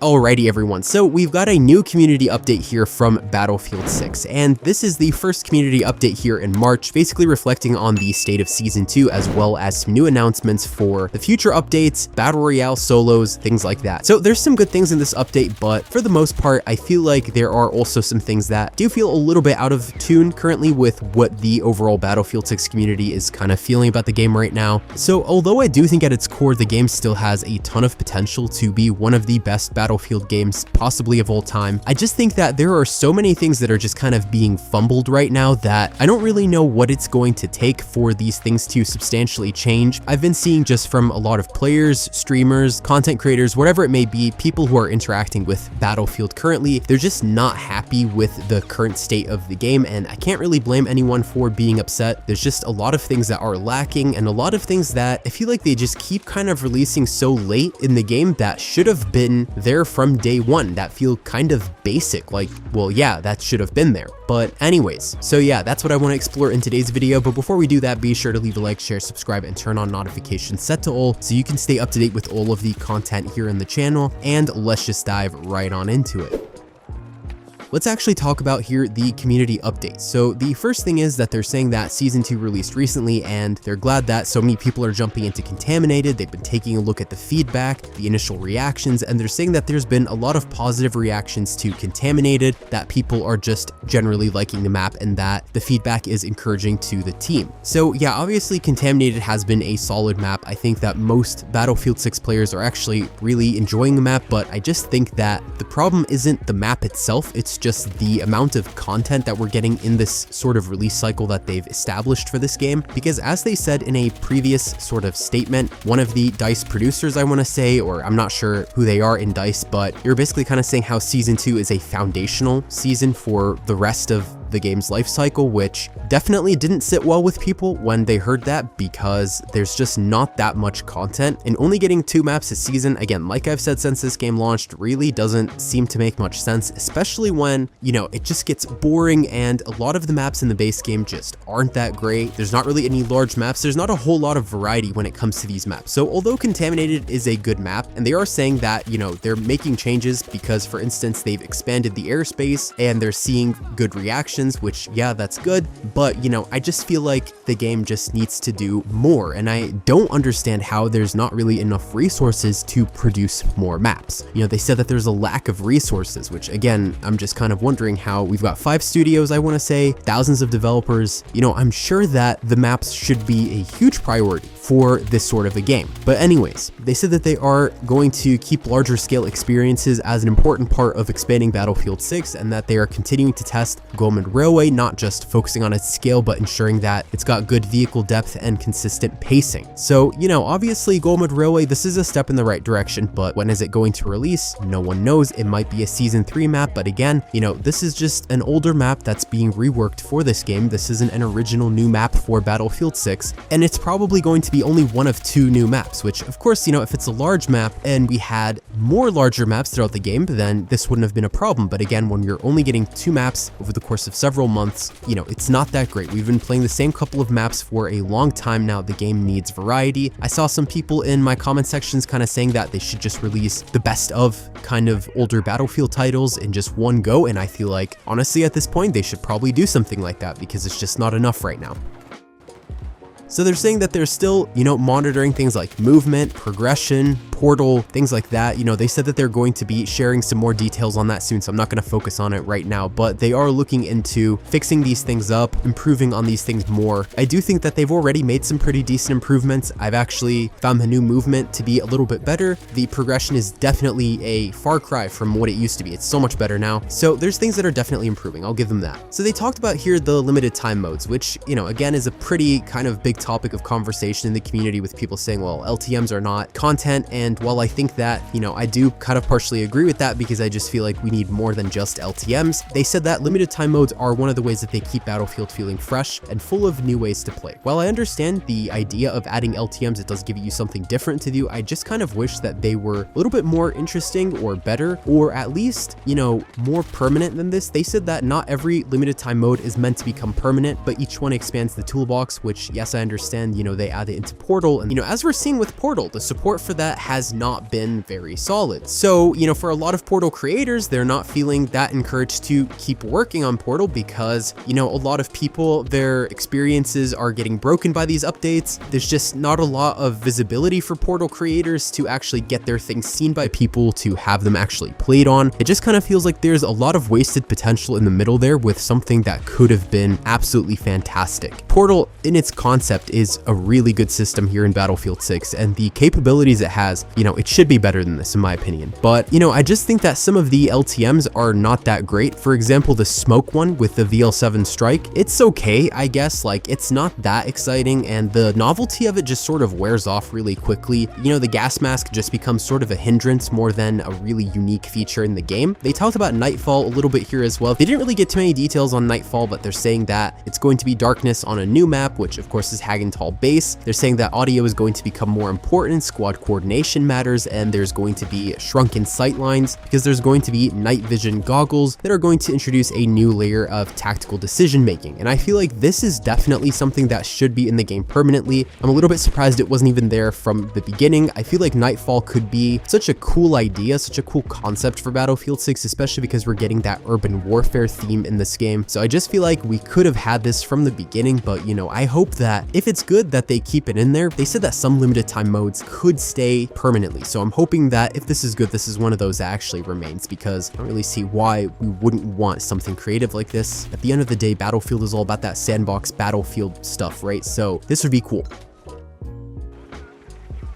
Alrighty everyone, so we've got a new community update here from Battlefield 6, and this is the first community update here in March, basically reflecting on the state of Season 2 as well as some new announcements for the future updates, Battle Royale solos, things like that. So there's some good things in this update, but for the most part, I feel like there are also some things that do feel a little bit out of tune currently with what the overall Battlefield 6 community is kind of feeling about the game right now. So although I do think at its core, the game still has a ton of potential to be one of the best Battlefield games possibly of all time, I just think that there are so many things that are just kind of being fumbled right now that I don't really know what it's going to take for these things to substantially change. I've been seeing just from a lot of players, streamers, content creators, whatever it may be, people who are interacting with Battlefield currently, they're just not happy with the current state of the game, and I can't really blame anyone for being upset. There's just a lot of things that are lacking and a lot of things that I feel like they just keep kind of releasing so late in the game that should have been there from day one, that feel kind of basic, like, well, yeah, that should have been there. But anyways, so yeah, that's what I want to explore in today's video. But before we do that, be sure to leave a like, share, subscribe, and turn on notifications set to all so you can stay up to date with all of the content here in the channel. And let's just dive right on into it. Let's actually talk about here the community updates. So the first thing is that they're saying that Season 2 released recently, and they're glad that so many people are jumping into Contaminated. They've been taking a look at the feedback, the initial reactions, and they're saying that there's been a lot of positive reactions to Contaminated, that people are just generally liking the map, and that the feedback is encouraging to the team. So yeah, obviously Contaminated has been a solid map. I think that most Battlefield 6 players are actually really enjoying the map, but I just think that the problem isn't the map itself, it's just the amount of content that we're getting in this sort of release cycle that they've established for this game. Because as they said in a previous sort of statement, one of the DICE producers, I want to say, or I'm not sure who they are in DICE, but you're basically kind of saying how Season 2 is a foundational season for the rest of the game's life cycle, which definitely didn't sit well with people when they heard that, because there's just not that much content, and only getting 2 maps a season, again, like I've said since this game launched, really doesn't seem to make much sense, especially when, you know, it just gets boring and a lot of the maps in the base game just aren't that great. There's not really any large maps. There's not a whole lot of variety when it comes to these maps. So although Contaminated is a good map, and they are saying that, you know, they're making changes because, for instance, they've expanded the airspace and they're seeing good reactions, which, yeah, that's good, but, you know, I just feel like the game just needs to do more, and I don't understand how there's not really enough resources to produce more maps. You know, they said that there's a lack of resources, which, again, I'm just kind of wondering how we've got 5 studios, I want to say, thousands of developers. You know, I'm sure that the maps should be a huge priority for this sort of a game. But anyways, they said that they are going to keep larger scale experiences as an important part of expanding Battlefield 6, and that they are continuing to test Goldman Railway, not just focusing on its scale, but ensuring that it's got good vehicle depth and consistent pacing. So, you know, obviously Goldman Railway, this is a step in the right direction, but when is it going to release? No one knows. It might be a Season 3 map, but again, you know, this is just an older map that's being reworked for this game. This isn't an original new map for Battlefield 6, and it's probably going to be only one of 2 new maps, which, of course, you know, if it's a large map and we had more larger maps throughout the game, then this wouldn't have been a problem. But again, when you're only getting 2 maps over the course of several months, you know, it's not that great. We've been playing the same couple of maps for a long time now. The game needs variety. I saw some people in my comment sections kind of saying that they should just release the best of kind of older Battlefield titles in just one go, and I feel like, honestly, at this point, they should probably do something like that because it's just not enough right now. So they're saying that they're still, you know, monitoring things like movement, progression, portal, things like that. You know, they said that they're going to be sharing some more details on that soon, so I'm not going to focus on it right now, but they are looking into fixing these things up, improving on these things more. I do think that they've already made some pretty decent improvements. I've actually found the new movement to be a little bit better. The progression is definitely a far cry from what it used to be. It's so much better now. So there's things that are definitely improving. I'll give them that. So they talked about here the limited time modes, which, you know, again, is a pretty kind of big topic of conversation in the community, with people saying, well, LTMs are not content. And while I think that, you know, I do kind of partially agree with that, because I just feel like we need more than just LTMs, they said that limited time modes are one of the ways that they keep Battlefield feeling fresh and full of new ways to play. While I understand the idea of adding LTMs, it does give you something different to do. I just kind of wish that they were a little bit more interesting or better, or at least, you know, more permanent than this. They said that not every limited time mode is meant to become permanent, but each one expands the toolbox, which, yes, I understand understand, they add it into Portal, and as we're seeing with Portal, the support for that has not been very solid. So, for a lot of Portal creators, they're not feeling that encouraged to keep working on Portal because, a lot of people, their experiences are getting broken by these updates. There's just not a lot of visibility for Portal creators to actually get their things seen by people, to have them actually played on. It just kind of feels like there's a lot of wasted potential in the middle there with something that could have been absolutely fantastic. Portal in its concept is a really good system here in Battlefield 6, and the capabilities it has, it should be better than this in my opinion. But, I just think that some of the LTMs are not that great. For example, the smoke one with the VL7 strike, it's okay, I guess, like it's not that exciting, and the novelty of it just sort of wears off really quickly. The gas mask just becomes sort of a hindrance more than a really unique feature in the game. They talked about Nightfall a little bit here as well. They didn't really get too many details on Nightfall, but they're saying that it's going to be darkness on a new map, which of course is Hagenthal base. They're saying that audio is going to become more important, squad coordination matters, and there's going to be shrunken sight lines because there's going to be night vision goggles that are going to introduce a new layer of tactical decision making. And I feel like this is definitely something that should be in the game permanently. I'm a little bit surprised it wasn't even there from the beginning. I feel like Nightfall could be such a cool idea, such a cool concept for Battlefield 6, especially because we're getting that urban warfare theme in this game. So I just feel like we could have had this from the beginning, but I hope that if it's good that they keep it in there. They said that some limited time modes could stay permanently. So I'm hoping that if this is good, this is one of those that actually remains, because I don't really see why we wouldn't want something creative like this. At the end of the day, Battlefield is all about that sandbox Battlefield stuff, right? So this would be cool.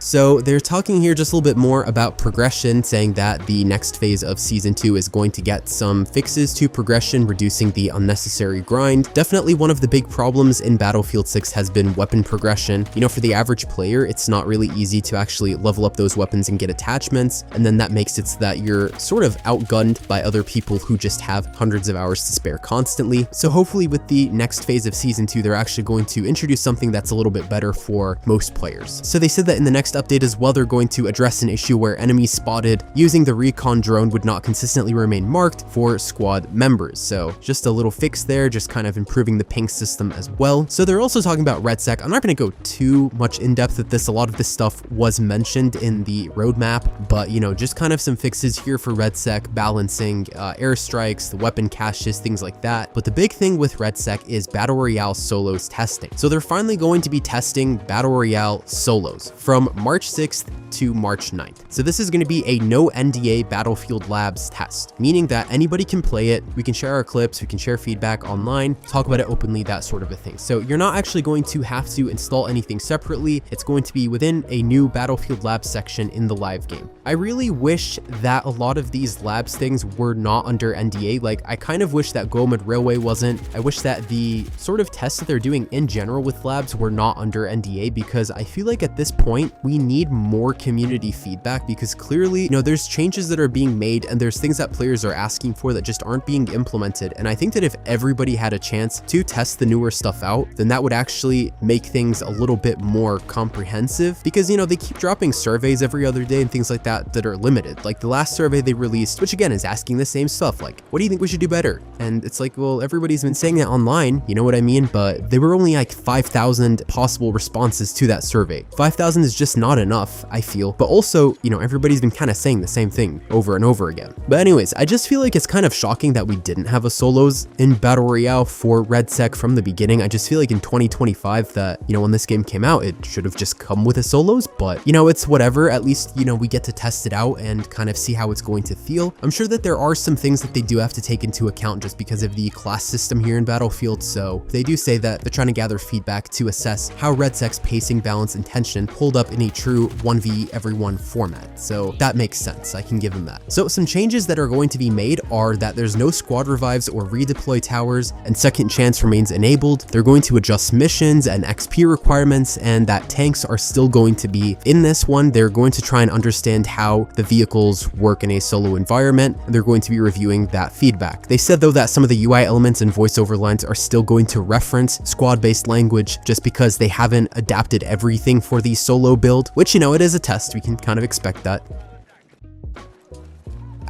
So they're talking here just a little bit more about progression, saying that the next phase of Season 2 is going to get some fixes to progression, reducing the unnecessary grind. Definitely one of the big problems in Battlefield 6 has been weapon progression. For the average player, it's not really easy to actually level up those weapons and get attachments, and then that makes it so that you're sort of outgunned by other people who just have hundreds of hours to spare constantly. So hopefully with the next phase of Season 2, they're actually going to introduce something that's a little bit better for most players. So they said that in the next update as well, they're going to address an issue where enemies spotted using the recon drone would not consistently remain marked for squad members. So just a little fix there, just kind of improving the ping system as well. So they're also talking about RedSec. I'm not going to go too much in depth with this. A lot of this stuff was mentioned in the roadmap, but just kind of some fixes here for RedSec, balancing airstrikes, the weapon caches, things like that. But the big thing with RedSec is Battle Royale solos testing. So they're finally going to be testing Battle Royale solos from March 6th to March 9th. So this is going to be a no NDA Battlefield Labs test, meaning that anybody can play it. We can share our clips, we can share feedback online, talk about it openly, that sort of a thing. So you're not actually going to have to install anything separately. It's going to be within a new Battlefield Labs section in the live game. I really wish that a lot of these labs things were not under NDA. Like, I kind of wish that Gomad Railway wasn't. I wish that the sort of tests that they're doing in general with labs were not under NDA, because I feel like at this point we need more community feedback, because clearly, there's changes that are being made and there's things that players are asking for that just aren't being implemented. And I think that if everybody had a chance to test the newer stuff out, then that would actually make things a little bit more comprehensive, because they keep dropping surveys every other day and things like that that are limited. Like the last survey they released, which again is asking the same stuff, like, what do you think we should do better? And it's like, well, everybody's been saying that online, you know what I mean? But there were only like 5,000 possible responses to that survey. 5,000 is just not enough, I feel. But also, everybody's been kind of saying the same thing over and over again. But anyways, I just feel like it's kind of shocking that we didn't have a solos in Battle Royale for RedSec from the beginning. I just feel like in 2025 that, when this game came out, it should have just come with a solos, but it's whatever. At least, we get to test it out and kind of see how it's going to feel. I'm sure that there are some things that they do have to take into account just because of the class system here in Battlefield. So they do say that they're trying to gather feedback to assess how RedSec's pacing, balance, and tension hold up in a true 1v everyone format. So that makes sense. I can give them that. So some changes that are going to be made are that there's no squad revives or redeploy towers, and second chance remains enabled. They're going to adjust missions and XP requirements, and that tanks are still going to be in this one. They're going to try and understand how the vehicles work in a solo environment, and they're going to be reviewing that feedback. They said though that some of the UI elements and voiceover lines are still going to reference squad-based language just because they haven't adapted everything for the solo build, which it is a test. We can kind of expect that.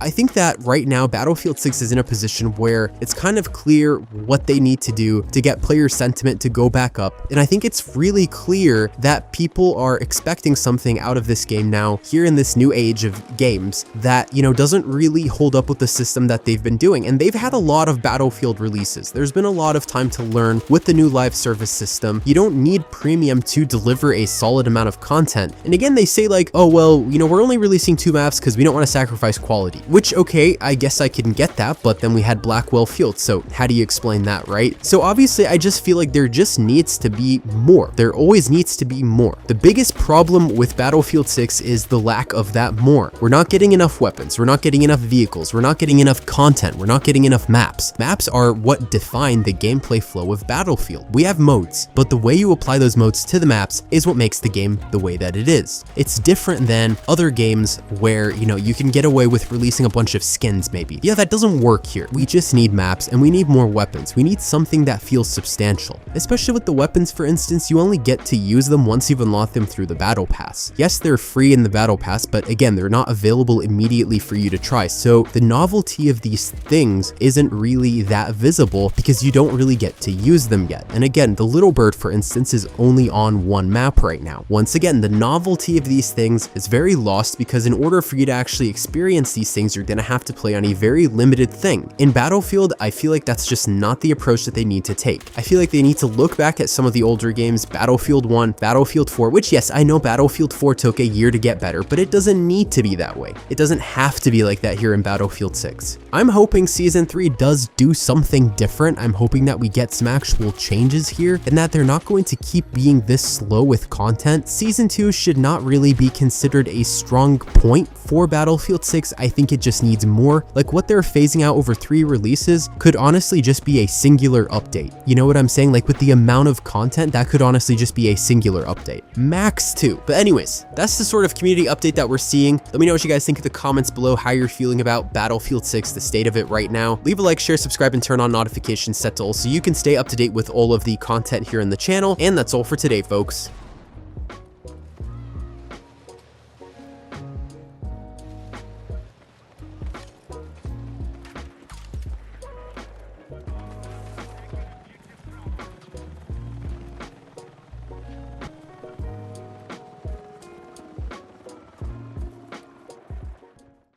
I think that right now Battlefield 6 is in a position where it's kind of clear what they need to do to get player sentiment to go back up. And I think it's really clear that people are expecting something out of this game now, here in this new age of games, that, you know, doesn't really hold up with the system that they've been doing. And they've had a lot of Battlefield releases. There's been a lot of time to learn with the new live service system. You don't need premium to deliver a solid amount of content. And again, they say like, oh, well, you know, we're only releasing 2 maps because we don't want to sacrifice quality, which, okay, I guess I can get that, but then we had Blackwell Field. So how do you explain that, right? So obviously I just feel like there just needs to be more. There always needs to be more. The biggest problem with Battlefield 6 is the lack of that more. We're not getting enough weapons. We're not getting enough vehicles. We're not getting enough content. We're not getting enough maps. Maps are what define the gameplay flow of Battlefield. We have modes, but the way you apply those modes to the maps is what makes the game the way that it is. It's different than other games where, you know, you can get away with releasing a bunch of skins maybe. Yeah, that doesn't work here. We just need maps and we need more weapons. We need something that feels substantial. Especially with the weapons, for instance, you only get to use them once you've unlocked them through the battle pass. Yes, they're free in the battle pass, but again, they're not available immediately for you to try. So the novelty of these things isn't really that visible because you don't really get to use them yet. And again, the Little Bird, for instance, is only on 1 map right now. Once again, the novelty of these things is very lost because in order for you to actually experience these things, you're gonna have to play on a very limited thing. In Battlefield, I feel like that's just not the approach that they need to take. I feel like they need to look back at some of the older games, Battlefield 1, Battlefield 4, which yes, I know Battlefield 4 took a year to get better, but it doesn't need to be that way. It doesn't have to be like that here in Battlefield 6. I'm hoping Season 3 does do something different. I'm hoping that we get some actual changes here and that they're not going to keep being this slow with content. Season 2 should not really be considered a strong point for Battlefield 6. I think it just needs more. Like what they're phasing out over 3 releases could honestly just be a singular update. You know what I'm saying? Like with the amount of content, that could honestly just be a singular update. Max 2. But anyways, that's the sort of community update that we're seeing. Let me know what you guys think in the comments below, how you're feeling about Battlefield 6, the state of it right now. Leave a like, share, subscribe, and turn on notifications set to all so you can stay up to date with all of the content here in the channel. And that's all for today, folks.